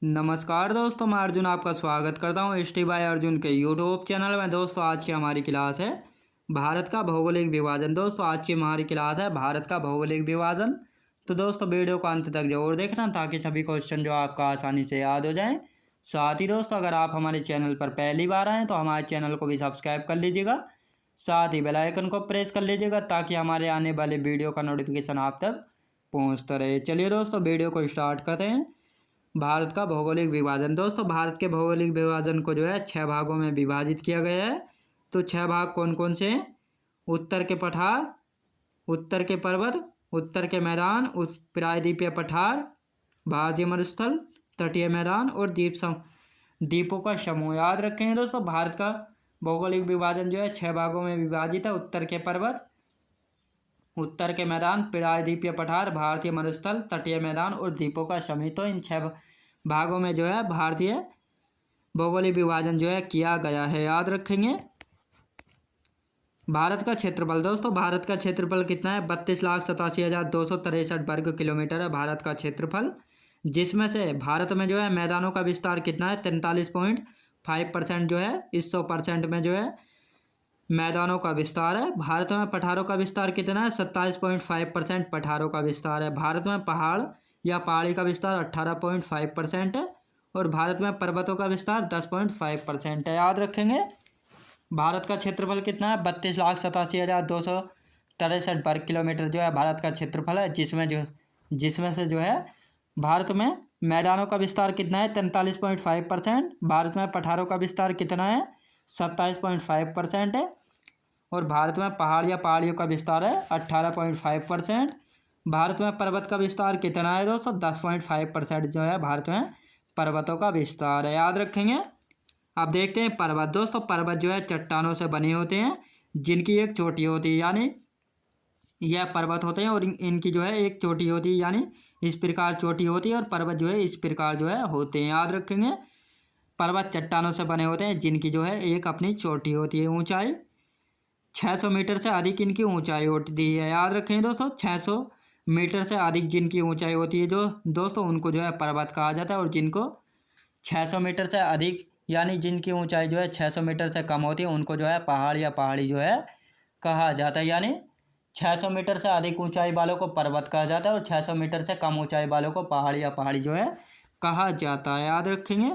नमस्कार दोस्तों, मैं अर्जुन आपका स्वागत करता हूँ एस टी बाय अर्जुन के यूट्यूब चैनल में। दोस्तों आज की हमारी क्लास है भारत का भौगोलिक विभाजन। दोस्तों आज की हमारी क्लास है भारत का भौगोलिक विभाजन। तो दोस्तों वीडियो को अंत तक जरूर देखना ताकि सभी क्वेश्चन जो आपका आसानी से याद हो जाएं। साथ ही दोस्तों अगर आप हमारे चैनल पर पहली बार आएँ तो हमारे चैनल को भी सब्सक्राइब कर लीजिएगा, साथ ही बेल आइकन को प्रेस कर लीजिएगा ताकि हमारे आने वाले वीडियो का नोटिफिकेशन आप तक पहुँचता रहे। चलिए दोस्तों वीडियो को स्टार्ट करते हैं। भारत का भौगोलिक विभाजन। दोस्तों भारत के भौगोलिक विभाजन को जो है 6 भागों में विभाजित किया गया है। तो 6 भाग कौन कौन से हैं? उत्तर के पठार, उत्तर के पर्वत, उत्तर के मैदान, प्रायद्वीपीय पठार, भारतीय मरुस्थल, तटीय मैदान और द्वीपों का समूह। याद रखेंगे दोस्तों भारत का भौगोलिक विभाजन जो है 6 भागों में विभाजित है। उत्तर के पर्वत, उत्तर के मैदान, प्रायद्वीपीय पठार, भारतीय मरुस्थल, तटीय मैदान और द्वीपों का समूह। तो इन 6 भागों में जो है भारतीय भौगोलिक विभाजन जो है किया गया है। याद रखेंगे। भारत का क्षेत्रफल। दोस्तों भारत का क्षेत्रफल कितना है? 32,87,263 वर्ग किलोमीटर है भारत का क्षेत्रफल, जिसमें से भारत में जो है मैदानों का विस्तार कितना है? 43.5% जो है। इस 100% में जो है मैदानों का विस्तार है। भारत में पठारों का विस्तार कितना है? 27.5% पठारों का विस्तार है। भारत में पहाड़ या पहाड़ी का विस्तार 18.5% है और भारत में पर्वतों का विस्तार 10.5% है। याद रखेंगे। भारत का क्षेत्रफल कितना है? 32,87,263 वर्ग किलोमीटर जो है भारत का क्षेत्रफल है, जिसमें से जो है भारत में मैदानों का विस्तार कितना है? 43.5%। भारत में पठारों का विस्तार कितना है? 27.5% है और भारत में पहाड़ या पहाड़ियों का विस्तार है 18.5%। भारत में पर्वत का विस्तार कितना है दोस्तों? 10.5% जो है भारत में पर्वतों का विस्तार है। याद रखेंगे। अब देखते हैं पर्वत। दोस्तों पर्वत जो है चट्टानों से बने होते हैं जिनकी एक चोटी होती है, यानी यह पर्वत होते हैं और इनकी जो है एक चोटी होती है, यानी इस प्रकार चोटी होती है और पर्वत जो है इस प्रकार जो है होते हैं। याद रखेंगे। पर्वत चट्टानों से बने होते हैं जिनकी जो है एक अपनी चोटी होती है। ऊंचाई 600 मीटर से अधिक इनकी ऊंचाई होती है। याद रखें दोस्तों 600 मीटर से अधिक जिनकी ऊंचाई होती है जो दोस्तों उनको जो है पर्वत कहा जाता है, और जिनको 600 मीटर से अधिक यानी जिनकी ऊंचाई जो है 600 मीटर से कम होती है उनको जो है पहाड़ या पहाड़ी जो है कहा जाता है। यानी 600 मीटर से अधिक ऊंचाई वालों को पर्वत कहा जाता है और 600 मीटर से कम ऊंचाई वालों को पहाड़ या पहाड़ी जो है कहा जाता है। याद रखेंगे।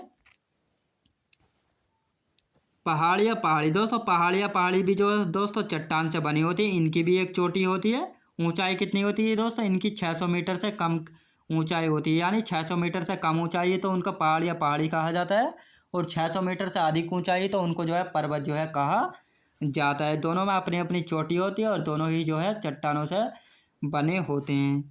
पहाड़ या पहाड़ी। दोस्तों पहाड़ या पहाड़ी भी जो है दोस्तों चट्टान से बनी होती है, इनकी भी एक चोटी होती है। ऊंचाई कितनी होती है दोस्तों? इनकी 600 मीटर से कम ऊंचाई होती है, यानी 600 मीटर से कम ऊंचाई है तो उनका पहाड़ या पहाड़ी कहा जाता है, और 600 मीटर से अधिक ऊंचाई तो उनको जो है पर्वत जो है कहा जाता है। दोनों में अपनी अपनी चोटी होती है और दोनों ही जो है चट्टानों से बने होते हैं।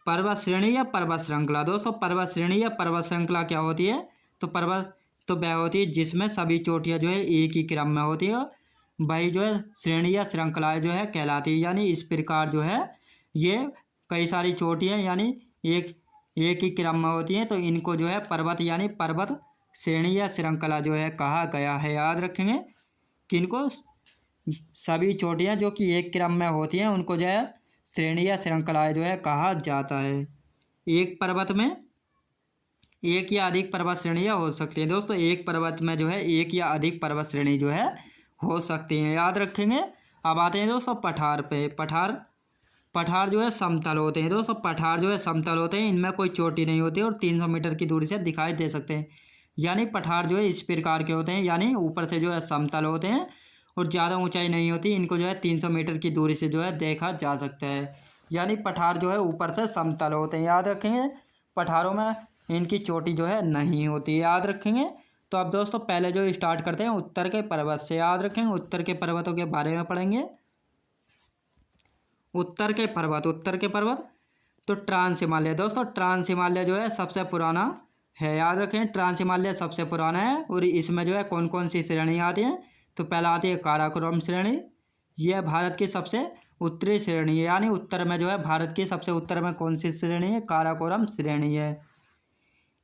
पर्वत श्रेणी या पर्वत श्रृंखला। दोस्तों पर्वत श्रेणी या पर्वत श्रृंखला क्या होती है? तो पर्वत तो वह होती है जिसमें सभी चोटियाँ जो है एक ही क्रम में होती है, वही जो है श्रेणी या श्रृंखलाएँ जो है कहलाती है। यानी इस प्रकार जो है ये कई सारी चोटियाँ यानी एक ही क्रम में होती हैं, तो इनको जो है पर्वत यानी पर्वत श्रेणी या श्रृंखला जो है कहा गया है। याद रखेंगे। किनको? सभी चोटियाँ जो कि एक क्रम में होती हैं उनको जो है श्रेणी या श्रृंखलाएँ जो है कहा जाता है। एक पर्वत में एक या अधिक पर्वत श्रेणियाँ हो सकती हैं। दोस्तों एक पर्वत में जो है एक या अधिक पर्वत श्रेणी जो है हो सकती हैं। याद रखेंगे। अब आते हैं दोस्तों पठार पे। पठार जो है समतल होते हैं। दोस्तों पठार जो है समतल होते हैं, इनमें कोई चोटी नहीं होती और 300 मीटर की दूरी से दिखाई दे सकते हैं। यानी पठार जो है इस प्रकार के होते हैं, यानी ऊपर से जो है समतल होते हैं और ज़्यादा ऊंचाई नहीं होती। इनको जो है 300 मीटर की दूरी से जो है देखा जा सकता है, यानी पठार जो है ऊपर से समतल होते हैं। याद रखेंगे। पठारों में इनकी चोटी जो है नहीं होती। याद रखेंगे। तो अब दोस्तों पहले जो स्टार्ट करते हैं उत्तर के पर्वत से। याद रखेंगे। उत्तर के पर्वतों के बारे में पढ़ेंगे। उत्तर के पर्वत तो ट्रांस हिमालय। दोस्तों ट्रांस हिमालय जो है सबसे पुराना है। याद रखें। ट्रांस हिमालय सबसे पुराना है और इसमें जो है कौन कौन सी श्रेणी आती हैं? तो पहला आती है काराकोरम श्रेणी। यह भारत की सबसे उत्तरी श्रेणी है, यानी उत्तर में जो है भारत की सबसे उत्तर में कौन सी श्रेणी है? काराकोरम श्रेणी है।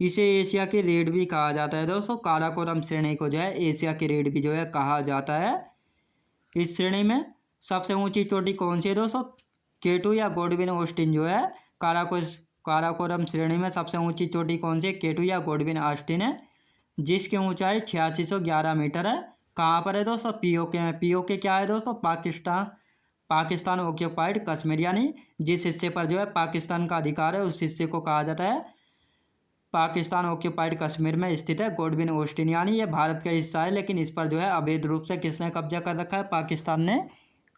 इसे एशिया की रेड भी कहा जाता है। दोस्तों काराकोरम श्रेणी को जो है एशिया की रेड भी जो है कहा जाता है। इस श्रेणी में सबसे ऊंची चोटी कौन सी है दोस्तों? केटू या गोडविन ऑस्टिन जो है काराकोरम श्रेणी में सबसे ऊंची चोटी कौन सी है? केटू या गोडविन ऑस्टिन है, जिसकी ऊंचाई 8611 मीटर है। कहाँ पर है दोस्तों? पीओके में। पीओके क्या है दोस्तों? पाकिस्तान ऑक्यूपाइड कश्मीर, यानी जिस हिस्से पर जो है पाकिस्तान का अधिकार है उस हिस्से को कहा जाता है पाकिस्तान ऑक्यूपाइड कश्मीर में स्थित है गोडविन ऑस्टिन, यानी ये भारत का हिस्सा है, लेकिन इस पर जो है अवैध रूप से किसने कब्जा कर रखा है? पाकिस्तान ने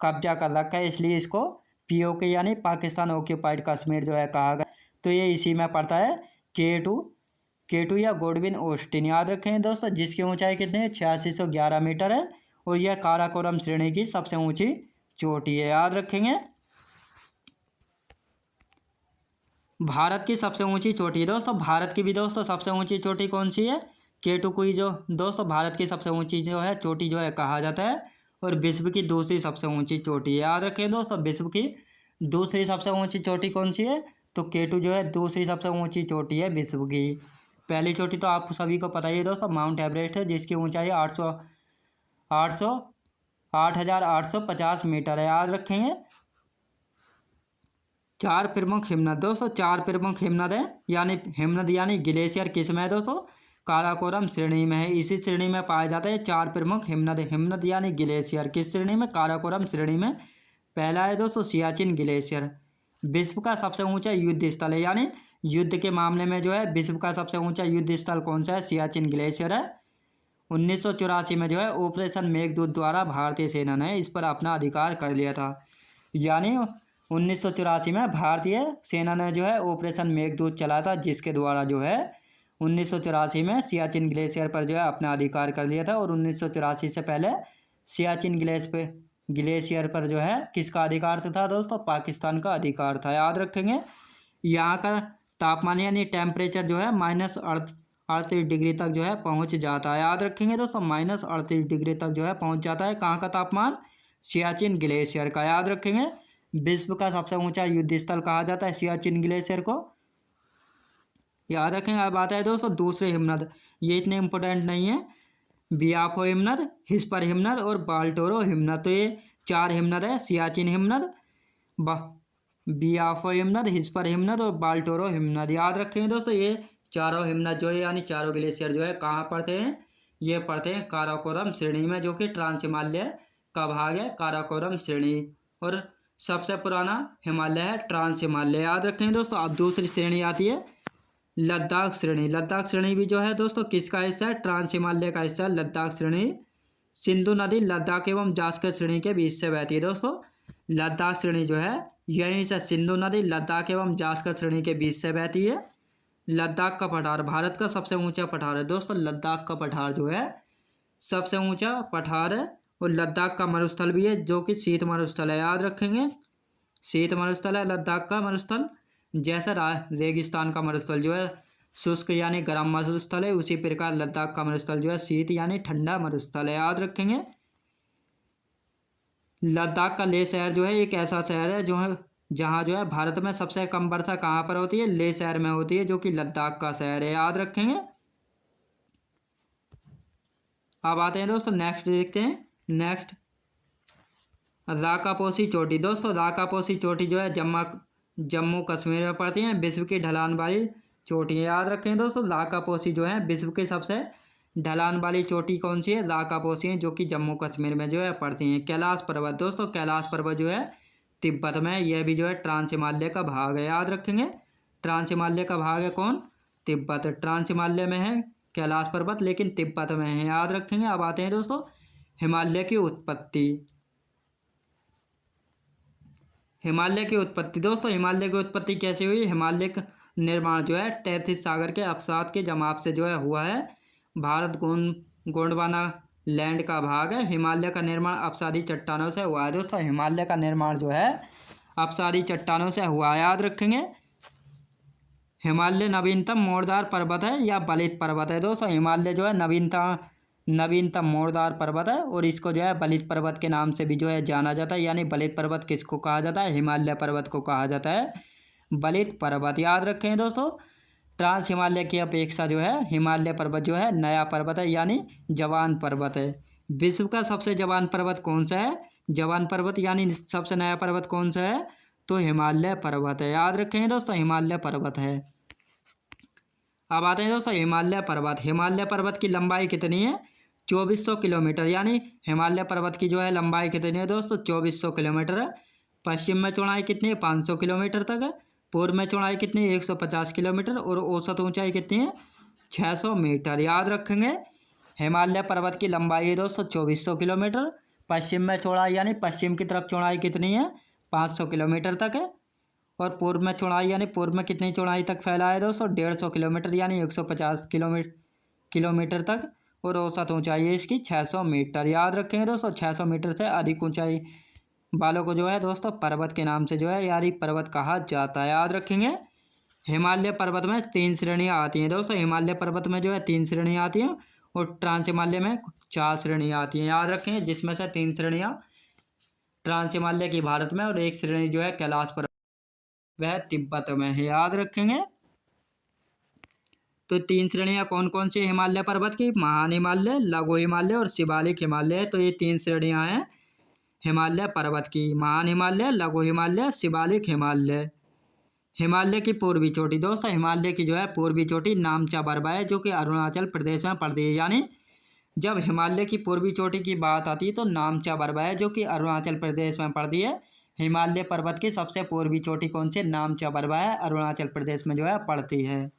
कब्जा कर रखा है, इसलिए इसको पीओके यानी पाकिस्तान ऑक्यूपाइड कश्मीर जो है कहा गया। तो ये इसी में पड़ता है केटू या गोडविन ऑस्टिन, याद रखेंगे दोस्तों, जिसकी ऊंचाई कितनी है? 8611 मीटर है और यह काराकोरम श्रेणी की सबसे ऊंची चोटी है, याद रखेंगे। भारत की सबसे ऊंची चोटी दोस्तों, भारत की भी दोस्तों सबसे ऊंची चोटी कौन सी है? केटू को ही जो दोस्तों भारत की सबसे ऊंची जो है चोटी जो है कहा जाता है, और विश्व की दूसरी सबसे ऊंची चोटी है, याद रखें दोस्तों। विश्व की दूसरी सबसे ऊंची चोटी कौन सी है? तो केटू जो है दूसरी सबसे ऊंची चोटी है विश्व की। पहली चोटी तो आप सभी को पता ही है दोस्तों, माउंट एवरेस्ट है, जिसकी ऊंचाई 8,850 मीटर है, याद रखेंगे। चार प्रमुख हिमनद दोस्तों, चार प्रमुख हिमनद है, यानी ग्लेशियर किस में है दोस्तों? काराकोरम श्रेणी में है। इसी श्रेणी में पाया जाता है चार प्रमुख हिमनद यानी ग्लेशियर किस श्रेणी में? काराकोरम श्रेणी में। पहला है दोस्तों सियाचिन ग्लेशियर, विश्व का सबसे ऊंचा युद्ध स्थल है, यानी युद्ध के मामले में जो है विश्व का सबसे ऊंचा युद्ध स्थल कौन सा है? सियाचिन ग्लेशियर है। 1984 में जो है ऑपरेशन मेघदूत द्वारा भारतीय सेना ने इस पर अपना अधिकार कर लिया था, यानी 1984 में भारतीय सेना ने जो है ऑपरेशन मेघदूत चला था, जिसके द्वारा जो है 1984 में सियाचिन ग्लेशियर पर जो है अपना अधिकार कर लिया था। और 1984 से पहले सियाचिन ग्लेशियर पर जो है किसका अधिकार था दोस्तों? पाकिस्तान का अधिकार था, याद रखेंगे। यहाँ का तापमान यानी टेम्परेचर जो है -38 डिग्री तक जो है पहुँच जाता है, याद रखेंगे दोस्तों। -38 डिग्री तक जो है पहुँच जाता है, कहाँ का तापमान? सियाचिन ग्लेशियर का, याद रखेंगे। विश्व का सबसे ऊंचा युद्ध स्थल कहा जाता है सियाचिन ग्लेशियर को, याद रखेंगे। अब आता है दोस्तों दूसरे हिमनद, ये इतने इम्पोर्टेंट नहीं है। बियाफो हिमनद, हिस्पर हिमनद और बाल्टोरो हिमनद, तो ये चार हिमनद है। सियाचिन हिमनद, बियाफो हिमनद, हिस्पर हिमनद और बाल्टोरो हिमनद, याद रखेंगे दोस्तों। ये चारों हिमनद जो है यानी चारों ग्लेशियर जो है कहाँ पड़ते हैं? ये पड़ते हैं काराकोरम श्रेणी में, जो कि ट्रांस हिमालय का भाग है काराकोरम श्रेणी। और सबसे पुराना हिमालय है ट्रांस हिमालय, याद रखें दोस्तों। अब दूसरी श्रेणी आती है लद्दाख श्रेणी। लद्दाख श्रेणी भी जो है दोस्तों किसका हिस्सा है? ट्रांस हिमालय का हिस्सा है लद्दाख श्रेणी। सिंधु नदी लद्दाख एवं जास्कर श्रेणी के बीच से बहती है दोस्तों। लद्दाख श्रेणी जो है यहीं से सिंधु नदी लद्दाख एवं जास्कर श्रेणी के बीच से बहती है। लद्दाख का पठार भारत का सबसे ऊंचा पठार है दोस्तों। लद्दाख का पठार जो है सबसे ऊंचा पठार है, और लद्दाख का मरुस्थल भी है जो कि शीत मरुस्थल है, याद रखेंगे। शीत मरुस्थल है लद्दाख का मरुस्थल, जैसा रेगिस्तान का मरुस्थल जो है शुष्क यानी गर्म मरुस्थल है, उसी प्रकार लद्दाख का मरुस्थल जो है शीत यानी ठंडा मरुस्थल है, याद रखेंगे। लद्दाख का लेह शहर जो है एक ऐसा शहर है जो है जहाँ जो है भारत में सबसे कम वर्षा कहाँ पर होती है? लेह शहर में होती है, जो कि लद्दाख का शहर है, याद रखेंगे। अब आते हैं दोस्तों नेक्स्ट देखते हैं। नेक्स्ट राकापोसी चोटी दोस्तों, राकापोसी चोटी जो है जम्मू कश्मीर में पड़ती है। विश्व की ढलान वाली चोटी है, याद रखें दोस्तों। राकापोसी जो है विश्व की सबसे ढलान वाली चोटी कौन सी है? राकापोसी है, जो कि जम्मू कश्मीर में जो है पड़ती हैं। कैलाश पर्वत दोस्तों, कैलाश पर्वत जो है तिब्बत में, यह भी जो है ट्रांस हिमालय का भाग है, याद रखेंगे। ट्रांस हिमालय का भाग है कौन? तिब्बत। ट्रांस हिमालय में है कैलाश पर्वत, लेकिन तिब्बत में है, याद रखेंगे। अब आते हैं दोस्तों हिमालय की उत्पत्ति। हिमालय की उत्पत्ति दोस्तों, हिमालय की उत्पत्ति कैसे हुई? हिमालय का निर्माण जो है तैतीस सागर के अवसाद के जमाव से जो है हुआ है। भारत गोंडवाना लैंड का भाग है। हिमालय का निर्माण अपसादी चट्टानों से हुआ है दोस्तों। हिमालय का निर्माण जो है अपसादी चट्टानों से हुआ है, याद रखेंगे। हिमालय नवीनतम मोड़दार पर्वत है या बलित पर्वत है दोस्तों। हिमालय जो है नवीनतम मोड़दार पर्वत है, और इसको जो है बलित पर्वत के नाम से भी जो है जाना जाता है। यानी बलित पर्वत किसको कहा जाता है? हिमालय पर्वत को कहा जाता है बलित पर्वत, याद रखें दोस्तों। ट्रांस हिमालय की अपेक्षा जो है हिमालय पर्वत जो है नया पर्वत है, यानी जवान पर्वत है। विश्व का सबसे जवान पर्वत कौन सा है? जवान पर्वत यानी सबसे नया पर्वत कौन सा है? तो हिमालय पर्वत है। याद रखेंगे दोस्तों, हिमालय पर्वत है। अब आते हैं दोस्तों हिमालय पर्वत। हिमालय पर्वत की लंबाई कितनी है? 2400 किलोमीटर। यानी हिमालय पर्वत की जो है लंबाई कितनी है दोस्तों? 2400 किलोमीटर है। पश्चिम में चौड़ाई कितनी है? 500 किलोमीटर तक है। पूर्व में चौड़ाई कितनी है? 150 किलोमीटर। और औसत ऊंचाई कितनी है? 600 मीटर। याद रखेंगे हिमालय पर्वत की लंबाई है दोस्तों 2400 किलोमीटर। पश्चिम में चौड़ाई यानी पश्चिम की तरफ चौड़ाई कितनी है? 500 किलोमीटर तक है। और पूर्व में चौड़ाई यानी पूर्व में कितनी चौड़ाई तक फैला है दोस्तों? 150 किलोमीटर यानी 150 किलोमीटर तक। और औसत ऊंचाई है इसकी 600 मीटर। याद रखेंगे दोस्तों 600 मीटर से अधिक ऊंचाई वालों को जो है दोस्तों पर्वत के नाम से जो है यारी पर्वत कहा जाता है। याद रखेंगे हिमालय पर्वत में 3 श्रेणियाँ आती हैं दोस्तों। हिमालय पर्वत में जो है 3 श्रेणियाँ आती हैं और ट्रांस हिमालय में 4 श्रेणियाँ आती हैं। याद रखेंगे जिसमें से 3 श्रेणियाँ ट्रांस हिमालय की भारत में और 1 श्रेणी जो है कैलाश पर्वत वह तिब्बत में है। याद रखेंगे तो 3 श्रेणियाँ कौन कौन सी हिमालय पर्वत की? महान हिमालय, लघु हिमालय और शिवालिक हिमालय है। तो ये 3 श्रेणियाँ हैं हिमालय पर्वत की, महान हिमालय, लघु हिमालय, शिवालिक हिमालय। हिमालय की पूर्वी चोटी दोस्तों, हिमालय की जो है पूर्वी चोटी नामचा बर्बा है जो कि अरुणाचल प्रदेश में पड़ती है। यानी जब हिमालय की पूर्वी चोटी की बात आती है तो नामचा बर्बा है जो कि अरुणाचल प्रदेश में पड़ती है। हिमालय पर्वत की सबसे पूर्वी चोटी कौन सी? नामचा बर्बा है, अरुणाचल प्रदेश में जो है पड़ती है।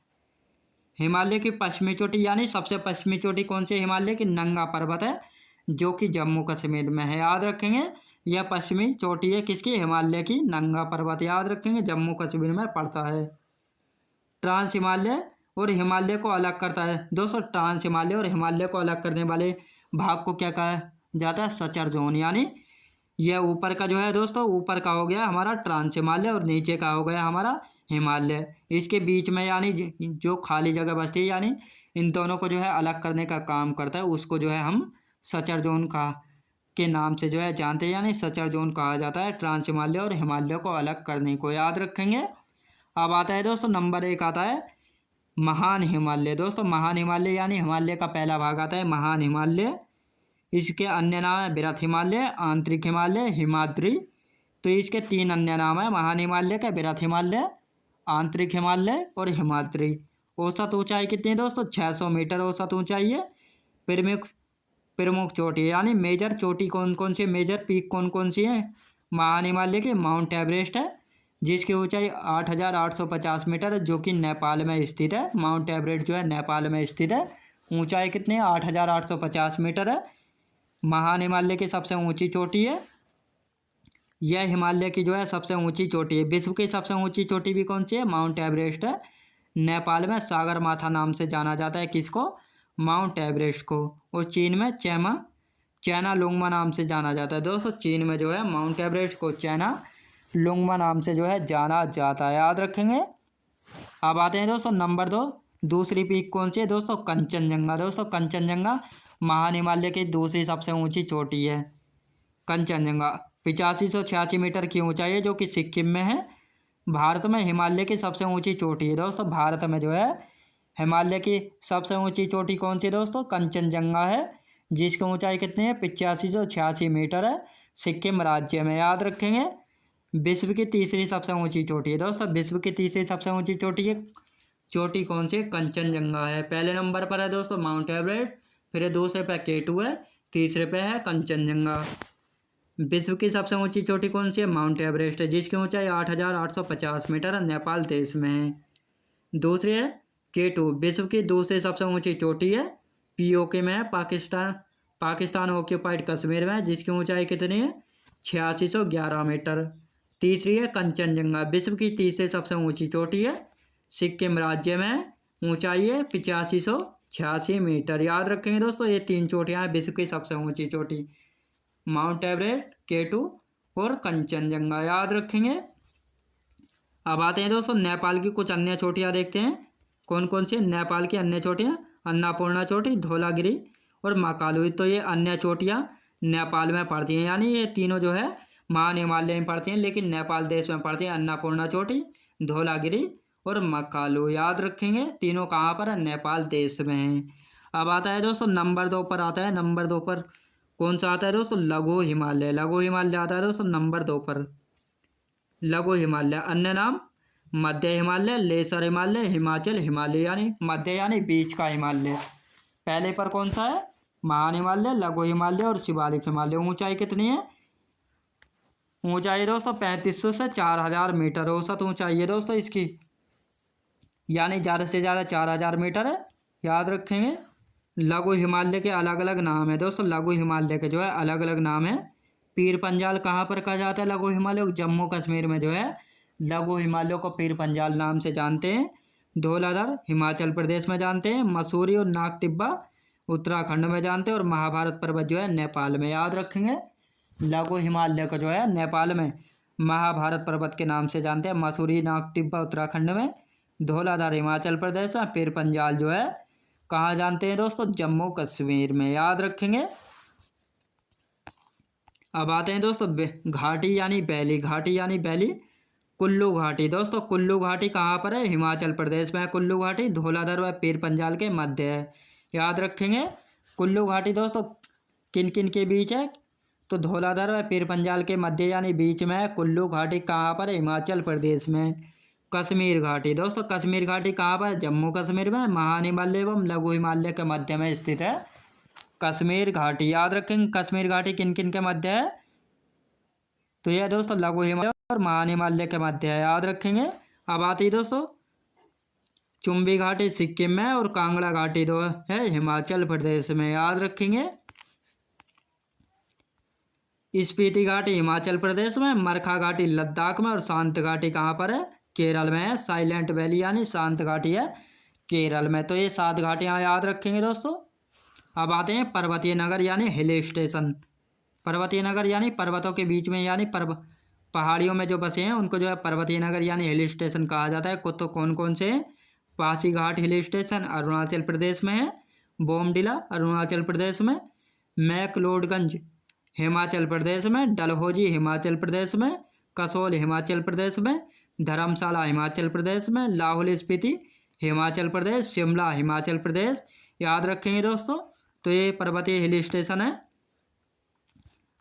हिमालय की पश्चिमी चोटी यानी सबसे पश्चिमी चोटी कौन सी? हिमालय की नंगा पर्वत है जो कि जम्मू कश्मीर में है। याद रखेंगे यह पश्चिमी चोटी है किसकी? हिमालय की नंगा पर्वत। याद रखेंगे जम्मू कश्मीर में पड़ता है। ट्रांस हिमालय और हिमालय को अलग करता है दोस्तों। ट्रांस हिमालय और हिमालय को अलग करने वाले भाग को क्या कहा जाता है? Suture zone. यानी यह ऊपर का जो है दोस्तों, ऊपर का हो गया हमारा ट्रांस हिमालय और नीचे का हो गया हमारा हिमालय। इसके बीच में यानी जो खाली जगह बचती है यानी इन दोनों को जो है अलग करने का काम करता है, उसको जो है हम सचर जोन का के नाम से जो है जानते हैं। यानी सचर जोन कहा जाता है ट्रांस हिमालय और हिमालय को अलग करने को। याद रखेंगे। अब आता है दोस्तों नंबर 1 आता है महान हिमालय। दोस्तों महान हिमालय यानी हिमालय का पहला भाग आता है महान हिमालय। इसके अन्य नाम है वृहत हिमालय, आंतरिक हिमालय, हिमाद्री। तो इसके 3 अन्य नाम है महान हिमालय का, वृहत हिमालय, आंतरिक हिमालय और हिमाद्री। औसत ऊंचाई कितनी है दोस्तों? 600 मीटर औसत ऊंचाई है। प्रमुख प्रमुख चोटी यानी मेजर चोटी कौन कौन सी? मेजर पीक कौन कौन सी है महान हिमालय की? माउंट एवरेस्ट है जिसकी ऊंचाई 8850 मीटर है जो कि नेपाल में स्थित है। माउंट एवरेस्ट जो है नेपाल में स्थित है। ऊंचाई कितनी है? 8850 मीटर है। महान हिमालय की सबसे ऊंची चोटी है। यह हिमालय की जो है सबसे ऊंची चोटी है। विश्व की सबसे ऊंची चोटी भी कौन सी है? माउंट एवरेस्ट है। नेपाल में सागर माथा नाम से जाना जाता है किसको? माउंट एवरेस्ट को। और चीन में चैना लोंगमा नाम से जाना जाता है। दोस्तों चीन में जो है माउंट एवरेस्ट को चैना लोंगमा नाम से जो है जाना जाता है। याद रखेंगे। अब आते हैं दोस्तों नंबर 2, दूसरी पीक कौन सी है दोस्तों? कंचनजंगा। दोस्तों कंचनजंगा महान हिमालय की दूसरी सबसे ऊंची चोटी है। कंचनजंगा 8586 मीटर की ऊंचाई है जो कि सिक्किम में है। भारत में हिमालय की सबसे ऊंची चोटी है दोस्तों। भारत में जो है हिमालय की सबसे ऊंची चोटी कौन सी है दोस्तों? कंचनजंगा है जिसकी ऊंचाई कितनी है? 8586 मीटर है, सिक्किम राज्य में। याद रखेंगे। विश्व की तीसरी सबसे ऊंची चोटी है दोस्तों। विश्व की तीसरी सबसे ऊंची चोटी कौन सी? कंचनजंगा है। पहले नंबर पर है दोस्तों माउंट एवरेस्ट, फिर दूसरे पे K2 है, तीसरे पे है कंचनजंगा। विश्व की सबसे ऊंची चोटी कौन सी है? माउंट एवरेस्ट है जिसकी ऊंचाई 8850 मीटर है, नेपाल देश में है। दूसरी है K2, विश्व की दूसरी सबसे ऊंची चोटी है, POK में है, पाकिस्तान ऑक्यूपाइड कश्मीर में है जिसकी ऊंचाई कितनी है? 8611 मीटर। तीसरी है कंचनजंगा, विश्व की तीसरी सबसे ऊंची चोटी है, सिक्किम राज्य में है, ऊंचाई है 8586 मीटर। याद रखेंगे दोस्तों ये 3 चोटियाँ हैं विश्व की सबसे ऊंची चोटी, माउंट एवरेस्ट, K2 और कंचनजंगा। याद रखेंगे। अब आते हैं दोस्तों नेपाल की कुछ अन्य चोटियाँ देखते हैं कौन कौन सी नेपाल की अन्य चोटियाँ? अन्नपूर्णा चोटी, धौलागिरी और महाकालू। तो ये अन्य चोटियाँ नेपाल में पड़ती हैं। यानी ये तीनों जो है महान हिमालय में पड़ती हैं लेकिन नेपाल देश में पड़ती हैं। अन्नपूर्णा चोटी, धौलागिरी और महाकालू। याद रखेंगे तीनों कहाँ पर है? नेपाल देश में है। अब आता है दोस्तों नंबर 2 पर आता है। नंबर 2 पर कौन सा आता है दोस्तों? लघु हिमालय। लघु हिमालय आता है दोस्तों नंबर 2 पर। लघु हिमालय। अन्य नाम मध्य हिमालय, लेसर हिमालय, हिमाचल हिमालय, यानी मध्य यानी बीच का हिमालय। पहले पर कौन सा है? महान हिमालय, लघु हिमालय और शिवालिक हिमालय। ऊंचाई कितनी है? ऊंचाई दोस्तों 3500 से 4000 मीटर औसत ऊंचाई है दोस्तों इसकी, यानी ज़्यादा से ज़्यादा 4000 मीटर है। याद रखेंगे। लघु हिमालय के अलग अलग नाम है दोस्तों, लघु हिमालय के जो है अलग अलग नाम है। पीर पंजाल कहाँ पर कहा जाता है लघु हिमालय को? जम्मू कश्मीर में जो है लघु हिमालय को पीर पंजाल नाम से जानते हैं। धौलाधर हिमाचल प्रदेश में जानते हैं। मसूरी और नाग टिब्बा उत्तराखंड में जानते हैं। और महाभारत पर्वत जो है नेपाल में। याद रखेंगे। लघु हिमालय को जो है नेपाल में महाभारत पर्वत के नाम से जानते हैं। मसूरी नाग टिब्बा उत्तराखंड में, धौलाधर हिमाचल प्रदेश में, पीर पंजाल जो है कहाँ जानते हैं दोस्तों? जम्मू कश्मीर में। याद रखेंगे। अब आते हैं दोस्तों घाटी यानी वैली। घाटी यानी वैली। कुल्लू घाटी दोस्तों, कुल्लू घाटी कहाँ पर है? हिमाचल प्रदेश में है कुल्लू घाटी। धौलाधर व पीर पंजाल के मध्य है। याद रखेंगे। कुल्लू घाटी दोस्तों किन किन के बीच है? तो धौलाधर व पीर पंजाल के मध्य यानी बीच में है। कुल्लू घाटी कहाँ पर है? हिमाचल प्रदेश में। कश्मीर घाटी दोस्तों, कश्मीर घाटी कहाँ पर? जम्मू कश्मीर में। महान हिमालय एवं लघु हिमालय के मध्य में स्थित है कश्मीर घाटी। याद रखेंगे। कश्मीर घाटी किन किन के मध्य है? तो यह दोस्तों लघु हिमालय और महान हिमालय के मध्य है। याद रखेंगे। अब आती है दोस्तों चुंबी घाटी सिक्किम में और कांगड़ा घाटी दो है हिमाचल प्रदेश में। याद रखेंगे। स्पीति घाटी हिमाचल प्रदेश में, मरखा घाटी लद्दाख में और शांत घाटी कहाँ पर है? केरल में है। साइलेंट वैली यानी शांत घाटी है केरल में। तो ये 7 घाटियाँ याद रखेंगे दोस्तों। अब आते हैं पर्वतीय नगर यानी हिल स्टेशन। पर्वतीय नगर यानी पर्वतों के बीच में यानी पहाड़ियों में जो बसे हैं उनको जो है पर्वतीय नगर यानी हिल स्टेशन कहा जाता है। तो कौन कौन से हैं? पासीघाट हिल स्टेशन अरुणाचल प्रदेश में है। बोमडिला अरुणाचल प्रदेश में। मैक्लोडगंज हिमाचल प्रदेश में। डलहौजी हिमाचल प्रदेश में। कसोल हिमाचल प्रदेश में। धर्मशाला हिमाचल प्रदेश में। लाहौल स्पीति हिमाचल प्रदेश। शिमला हिमाचल प्रदेश। याद रखेंगे दोस्तों। तो ये पर्वतीय हिल स्टेशन है।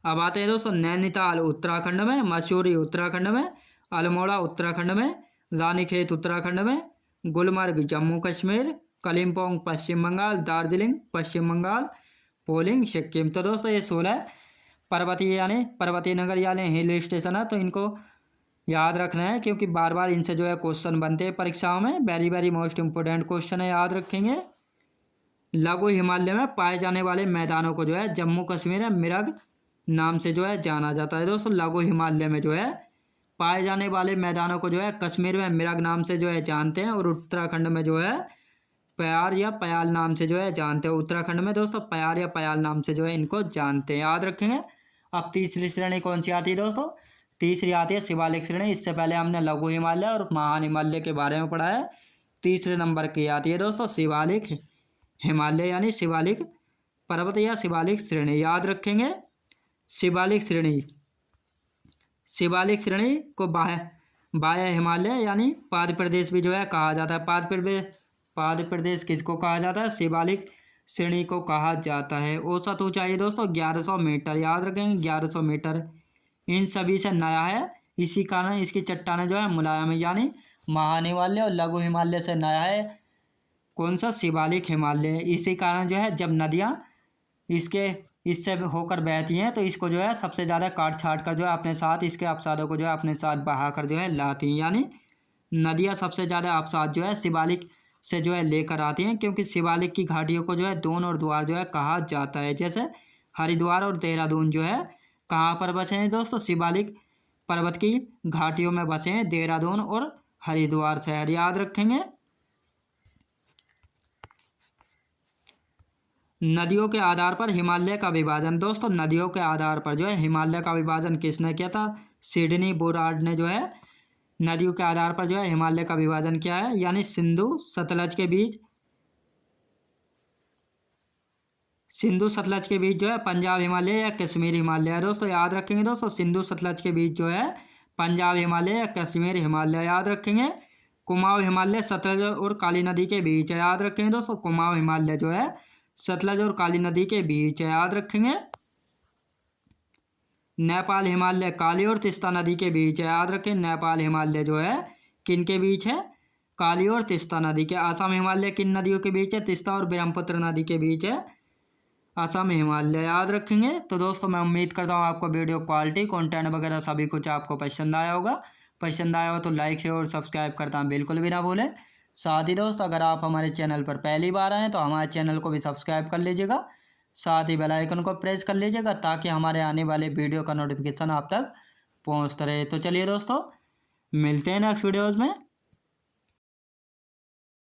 अब आते हैं दोस्तों नैनीताल उत्तराखंड में, मसूरी उत्तराखंड में, अल्मोड़ा उत्तराखंड में, रानीखेत उत्तराखंड में, गुलमर्ग जम्मू कश्मीर, कलिम्पोंग पश्चिम बंगाल, दार्जिलिंग पश्चिम बंगाल, पोलिंग सिक्किम। तो दोस्तों ये 16 पर्वतीय नगर यानी हिल स्टेशन है। तो इनको याद रखना है क्योंकि बार बार इनसे जो है क्वेश्चन बनते हैं परीक्षाओं में। Very very most important question है, याद रखेंगे। लघु हिमालय में पाए जाने वाले मैदानों को जो है जम्मू कश्मीर में मिरग नाम से जो है जाना जाता है दोस्तों। लघु हिमालय में जो है पाए जाने वाले मैदानों को जो है कश्मीर में मिरग नाम से जो है जानते हैं और उत्तराखंड में जो है प्यार या पयाल नाम से जो है जानते हैं। उत्तराखंड में दोस्तों प्यार या पयाल नाम से जो है इनको जानते हैं। याद रखेंगे। अब तीसरी श्रेणी कौन सी आती है दोस्तों? तीसरी आती है शिवालिक श्रेणी। इससे पहले हमने लघु हिमालय और महान हिमालय के बारे में पढ़ा है। तीसरे नंबर की आती है दोस्तों शिवालिक हिमालय यानी शिवालिक पर्वत या शिवालिक श्रेणी। याद रखेंगे। शिवालिक श्रेणी को बाह्य हिमालय यानी पाद प्रदेश भी जो है कहा जाता है। पाद प्रदेश किसको कहा जाता है? शिवालिक श्रेणी को कहा जाता है। औसत ऊंचाई दोस्तों 1100 मीटर। याद रखेंगे 1100 मीटर। इन सभी से नया है, इसी कारण इसकी चट्टानें जो है मुलायम है। यानी महान हिमालय और लघु हिमालय से नया है कौन सा? शिवालिक हिमालय। इसी कारण जो है जब नदियाँ इससे होकर बहती हैं तो इसको जो है सबसे ज़्यादा काट छाट कर जो है अपने साथ इसके अवसादों को जो है अपने साथ बहाकर जो है लाती हैं। यानी नदियाँ सबसे ज़्यादा अवसाद जो है शिवालिक से जो है लेकर आती हैं क्योंकि शिवालिक की घाटियों को जो है दोन और द्वार जो है कहा जाता है। जैसे हरिद्वार और देहरादून जो है कहाँ पर बसे हैं दोस्तों? शिवालिक पर्वत की घाटियों में बसे हैं देहरादून और हरिद्वार शहर। याद रखेंगे। नदियों के आधार पर हिमालय का विभाजन दोस्तों, नदियों के आधार पर जो है हिमालय का विभाजन किसने किया था? सिडनी बुरार्ड ने जो है नदियों के आधार पर जो है हिमालय का विभाजन किया है। यानी सिंधु सतलज के बीच जो है पंजाब हिमालय या कश्मीर हिमालय है दोस्तों। याद रखेंगे दोस्तों। सिंधु सतलज के बीच जो है पंजाब हिमालय या कश्मीर हिमालय। याद रखेंगे। कुमाऊं हिमालय सतलज और काली नदी के बीच है। याद रखेंगे दोस्तों। कुमाऊं हिमालय जो है सतलज और काली नदी के बीच है। याद रखेंगे। नेपाल हिमालय काली और तीस्ता नदी के बीच है। याद रखें, नेपाल हिमालय जो है किन के बीच है? काली और तीस्ता नदी के। असम हिमालय किन नदियों के बीच है? तीस्ता और ब्रह्मपुत्र नदी के बीच है असम हिमालय। याद रखेंगे। तो दोस्तों मैं उम्मीद करता हूँ आपको वीडियो क्वालिटी कंटेंट वगैरह सभी कुछ आपको पसंद आया होगा। पसंद आया हो तो लाइक शेयर और सब्सक्राइब करना बिल्कुल भी ना भूलें। साथ ही दोस्त अगर आप हमारे चैनल पर पहली बार आएँ तो हमारे चैनल को भी सब्सक्राइब कर लीजिएगा। साथ ही बेल आइकन को प्रेस कर लीजिएगा ताकि हमारे आने वाले वीडियो का नोटिफिकेशन आप तक पहुँचता रहे। तो चलिए दोस्तों, मिलते हैं नेक्स्ट वीडियोज़ में।